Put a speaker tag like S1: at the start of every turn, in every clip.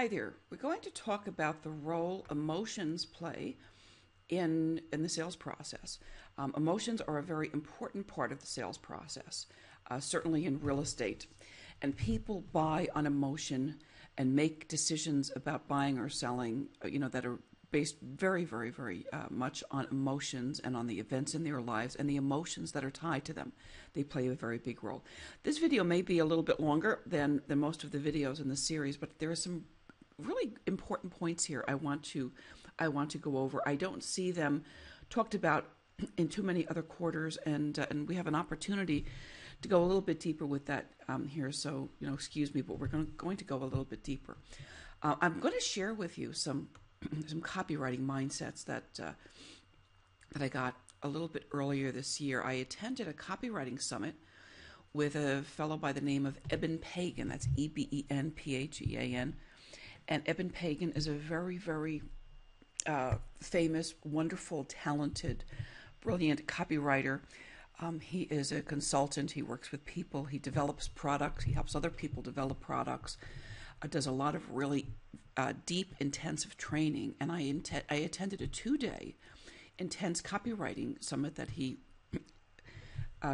S1: Hi there. We're going to talk about the role emotions play in the sales process. Emotions are a very important part of the sales process, certainly in real estate. And people buy on emotion and make decisions about buying or selling, that are based very, very, very much on emotions and on the events in their lives and the emotions that are tied to them. They play a very big role. This video may be a little bit longer than most of the videos in the series, but there are some really important points here I want to go over. I don't see them talked about in too many other quarters, and we have an opportunity to go a little bit deeper with that here. So excuse me, but we're going to go a little bit deeper. I'm going to share with you some copywriting mindsets that I got a little bit earlier this year. I attended a copywriting summit with a fellow by the name of Eben Pagan. That's Ebenphagan. And Eben Pagan is a very, very famous, wonderful, talented, brilliant copywriter. He is a consultant. He works with people. He develops products. He helps other people develop products. Does a lot of really deep, intensive training. And I attended a 2-day intense copywriting summit that he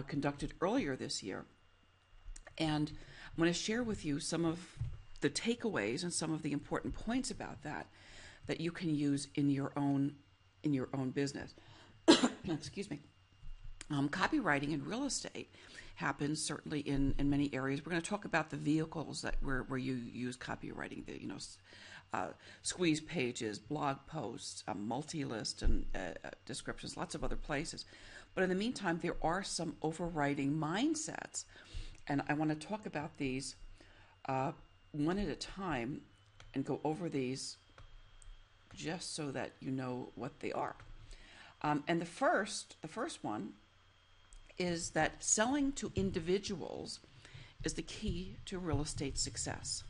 S1: conducted earlier this year. And I'm going to share with you some of the takeaways and some of the important points about that you can use in your own business. Excuse me. Copywriting in real estate happens certainly in many areas. We're going to talk about the vehicles that where you use copywriting. Squeeze pages, blog posts, multi-list, and descriptions, lots of other places. But in the meantime, there are some overriding mindsets, and I want to talk about these one at a time and go over these just so that you know what they are. And the first one is that selling to individuals is the key to real estate success.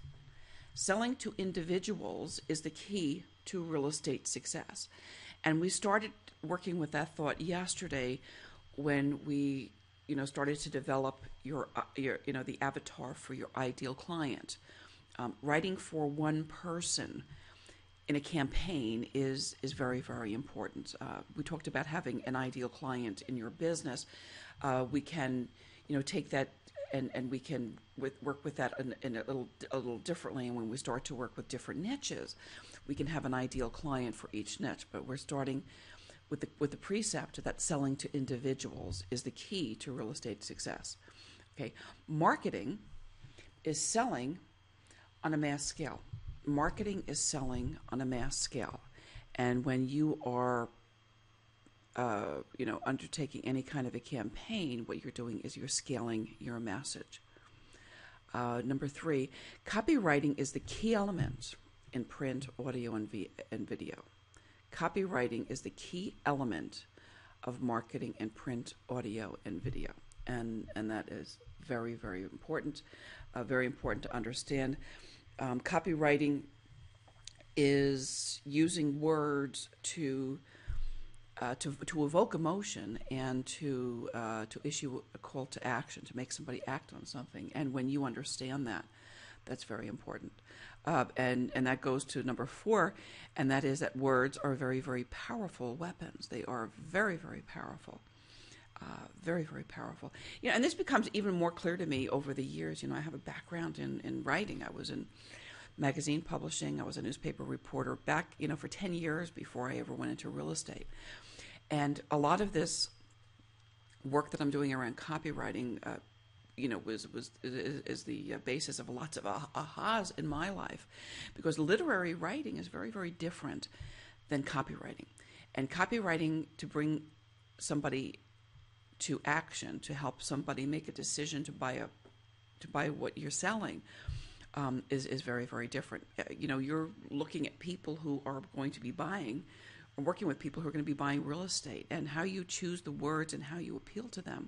S1: Selling to individuals is the key to real estate success. And we started working with that thought yesterday when we, started to develop your the avatar for your ideal client. Writing for one person in a campaign is very, very important. We talked about having an ideal client in your business. We can, take that and we can work with that in a little differently. And when we start to work with different niches, we can have an ideal client for each niche. But we're starting with the precept that selling to individuals is the key to real estate success. Okay, marketing is selling on a mass scale. Marketing is selling on a mass scale. And when you are, undertaking any kind of a campaign, what you're doing is you're scaling your message. Number 3, copywriting is the key element in print, audio, and video. Copywriting is the key element of marketing in print, audio, and video. And that is very, very important, very important to understand. Copywriting is using words to evoke emotion and to issue a call to action, to make somebody act on something. And when you understand that, that's very important. And that goes to number 4, and that is that words are very, very powerful weapons. They are very, very powerful. Very, very powerful. And this becomes even more clear to me over the years. I have a background in writing. I was in magazine publishing. I was a newspaper reporter back, for 10 years before I ever went into real estate. And a lot of this work that I'm doing around copywriting, is the basis of lots of ahas in my life, because literary writing is very, very different than copywriting. And copywriting to bring somebody to action, to help somebody make a decision to buy what you're selling, is very, very different. You're looking at people who are going to be buying, or working with people who are going to be buying real estate, and how you choose the words and how you appeal to them,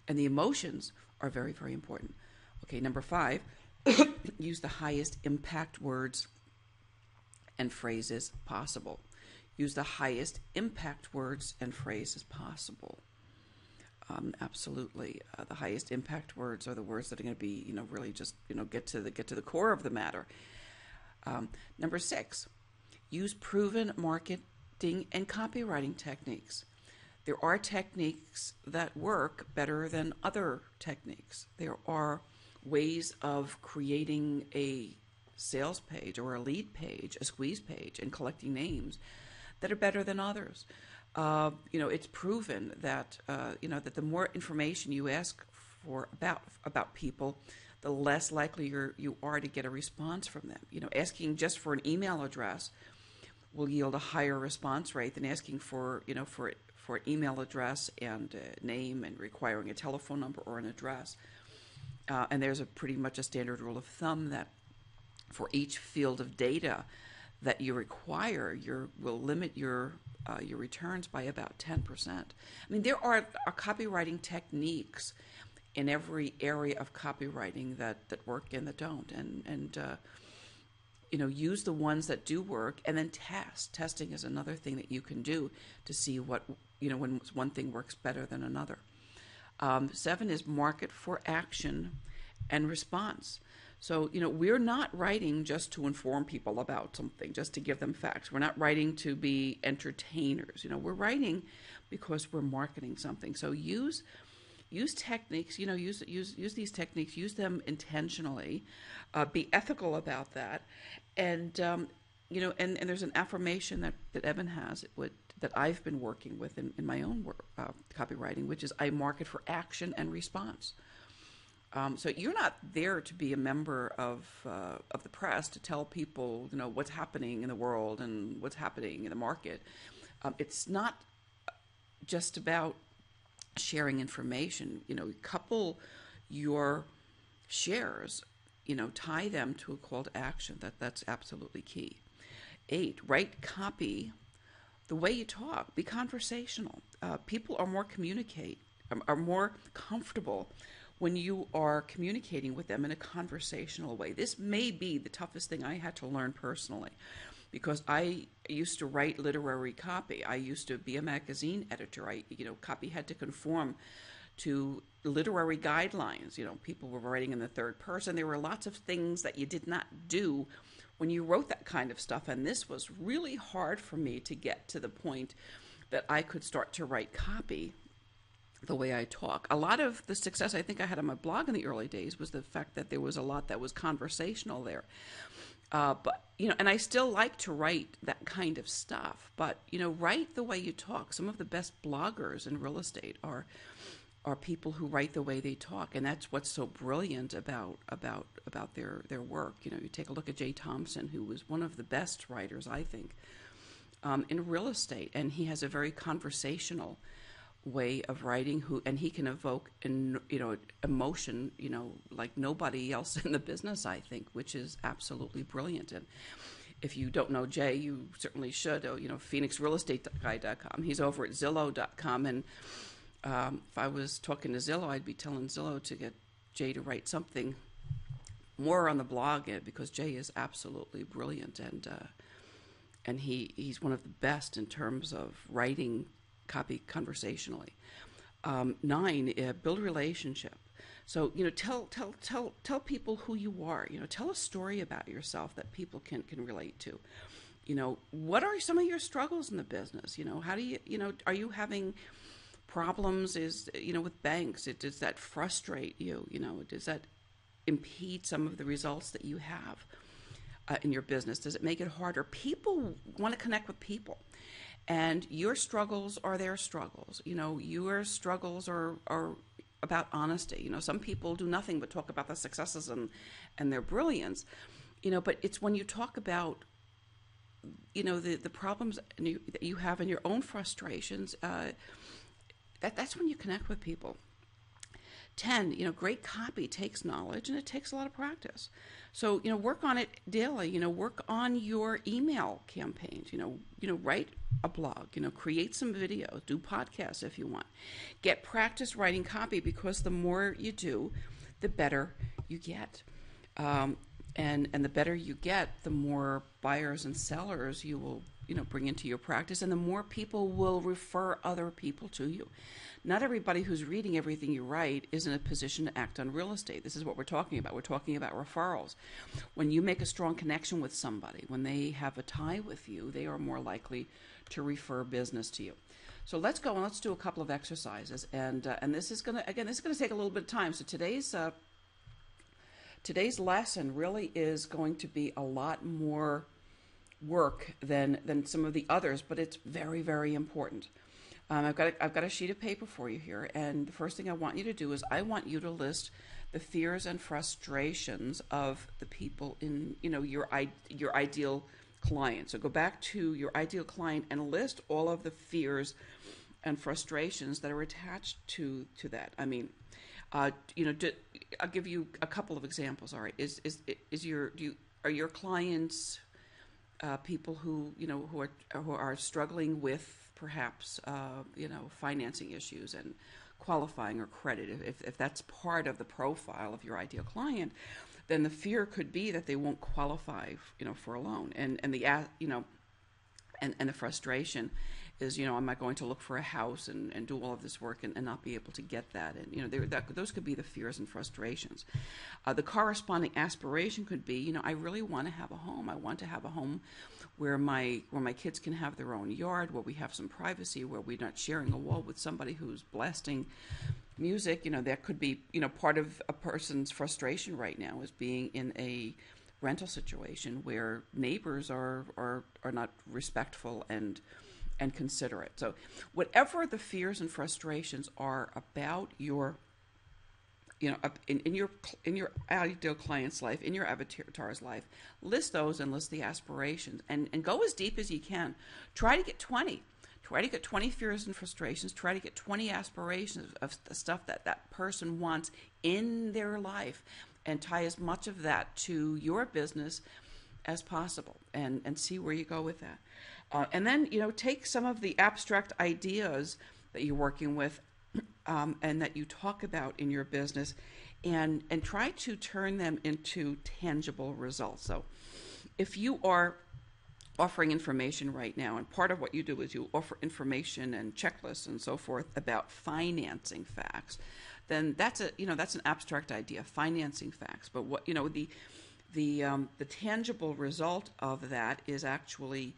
S1: and the emotions are very, very important. Okay, number 5, use the highest impact words and phrases possible. Use the highest impact words and phrases possible. Absolutely. The highest impact words are the words that are going to be, really just, get to the core of the matter. Number 6, use proven marketing and copywriting techniques. There are techniques that work better than other techniques. There are ways of creating a sales page or a lead page, a squeeze page, and collecting names that are better than others. It's proven that that the more information you ask for about people, the less likely you are to get a response from them. Asking just for an email address will yield a higher response rate than asking for an email address and a name and requiring a telephone number or an address. And there's pretty much a standard rule of thumb that for each field of data that you require, will limit your returns by about 10%. I mean, there are copywriting techniques in every area of copywriting that work and that don't, and use the ones that do work, and then test. Testing is another thing that you can do to see what when one thing works better than another. 7 is market for action and response. So, we're not writing just to inform people about something, just to give them facts. We're not writing to be entertainers. We're writing because we're marketing something. So use techniques, use these techniques, use them intentionally, be ethical about that. And, and there's an affirmation that Evan has that I've been working with in my own work, copywriting, which is I market for action and response. So you're not there to be a member of the press to tell people, what's happening in the world and what's happening in the market. It's not just about sharing information. Couple your shares, tie them to a call to action. That's absolutely key. 8, write copy the way you talk. Be conversational. People are more comfortable when you are communicating with them in a conversational way. This may be the toughest thing I had to learn personally, because I used to write literary copy. I used to be a magazine editor. Copy had to conform to literary guidelines. People were writing in the third person. There were lots of things that you did not do when you wrote that kind of stuff, and this was really hard for me to get to the point that I could start to write copy the way I talk. A lot of the success I think I had on my blog in the early days was the fact that there was a lot that was conversational there. But and I still like to write that kind of stuff, but write the way you talk. Some of the best bloggers in real estate are people who write the way they talk, and that's what's so brilliant about their work. You take a look at Jay Thompson, who was one of the best writers, I think, in real estate, and he has a very conversational way of writing, and he can evoke emotion like nobody else in the business, I think, which is absolutely brilliant. And if you don't know Jay, you certainly should. PhoenixRealEstateGuy.com. He's over at Zillow.com, and if I was talking to Zillow, I'd be telling Zillow to get Jay to write something more on the blog, because Jay is absolutely brilliant, and he's one of the best in terms of writing copy conversationally. 9, build a relationship. So tell people who you are. Tell a story about yourself that people can relate to. What are some of your struggles in the business? How do you are you having problems with banks? Does that frustrate you? Does that impede some of the results that you have in your business? Does it make it harder? People want to connect with people. And your struggles are their struggles. Your struggles are about honesty. Some people do nothing but talk about the successes and their brilliance. But it's when you talk about, the problems that you have and your own frustrations, that's when you connect with people. 10, great copy takes knowledge and it takes a lot of practice. So, work on it daily, work on your email campaigns, write a blog, create some videos, do podcasts if you want. Get practice writing copy, because the more you do, the better you get. And the better you get, the more buyers and sellers you bring into your practice, and the more people will refer other people to you. Not everybody who's reading everything you write is in a position to act on real estate. This is what we're talking about. We're talking about referrals. When you make a strong connection with somebody, when they have a tie with you, they are more likely to refer business to you. So let's go and let's do a couple of exercises. And this is going to take a little bit of time. So today's lesson really is going to be a lot more work than some of the others, but it's very, very important. I've got a sheet of paper for you here, and the first thing I want you to do is I want you to list the fears and frustrations of the people in your ideal client. So go back to your ideal client and list all of the fears and frustrations that are attached to that. I mean, I'll give you a couple of examples. All right, are your clients people who are struggling with perhaps financing issues and qualifying or credit? If that's part of the profile of your ideal client, then the fear could be that they won't qualify for a loan, and the frustration is, am I going to look for a house and do all of this work and not be able to get that? And those could be the fears and frustrations. The corresponding aspiration could be, I really want to have a home. I want to have a home where my kids can have their own yard, where we have some privacy, where we're not sharing a wall with somebody who's blasting music. That could be part of a person's frustration right now, is being in a rental situation where neighbors are not respectful and considerate. So whatever the fears and frustrations are about your in your ideal client's life, in your avatar's life, list those and list the aspirations, and go as deep as you can. Try to get 20 fears and frustrations. Try to get 20 aspirations of the stuff that person wants in their life, and tie as much of that to your business as possible, and see where you go with that. And then, take some of the abstract ideas that you're working with and that you talk about in your business, and try to turn them into tangible results. So if you are offering information right now, and part of what you do is you offer information and checklists and so forth about financing facts, then that's an abstract idea, financing facts. But what the tangible result of that is actually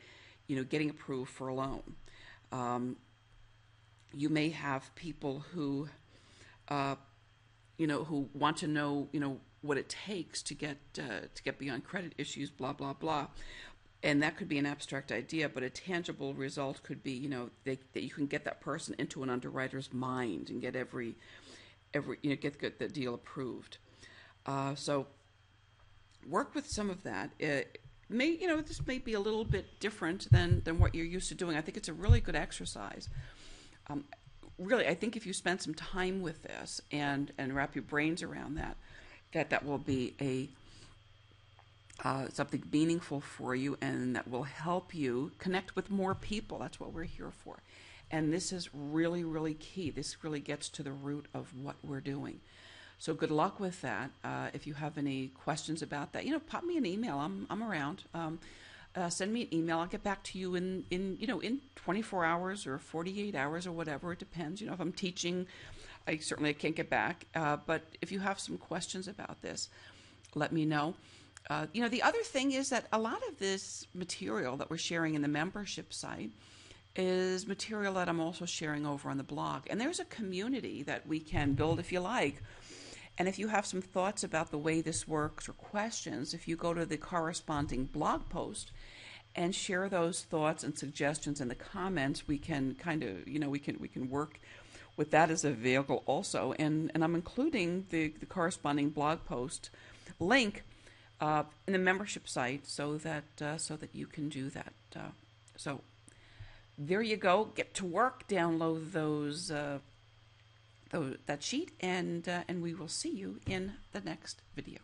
S1: getting approved for a loan. You may have people who who want to know what it takes to get beyond credit issues, blah blah blah. And that could be an abstract idea, but a tangible result could be, that you can get that person into an underwriter's mind and get get the deal approved. So work with some of that. This may be a little bit different than what you're used to doing. I think it's a really good exercise. Really, I think if you spend some time with this and wrap your brains around that will be something meaningful for you, and that will help you connect with more people. That's what we're here for. And this is really, really key. This really gets to the root of what we're doing. So good luck with that. If you have any questions about that, pop me an email. I'm around. Send me an email. I'll get back to you in 24 hours or 48 hours or whatever. It depends. If I'm teaching, I can't get back. But if you have some questions about this, let me know. The other thing is that a lot of this material that we're sharing in the membership site is material that I'm also sharing over on the blog. And there's a community that we can build if you like. And if you have some thoughts about the way this works or questions, if you go to the corresponding blog post and share those thoughts and suggestions in the comments, we can kind of, we can work with that as a vehicle also. And I'm including the corresponding blog post link in the membership site so that you can do that. So there you go. Get to work. Download that sheet, and we will see you in the next video.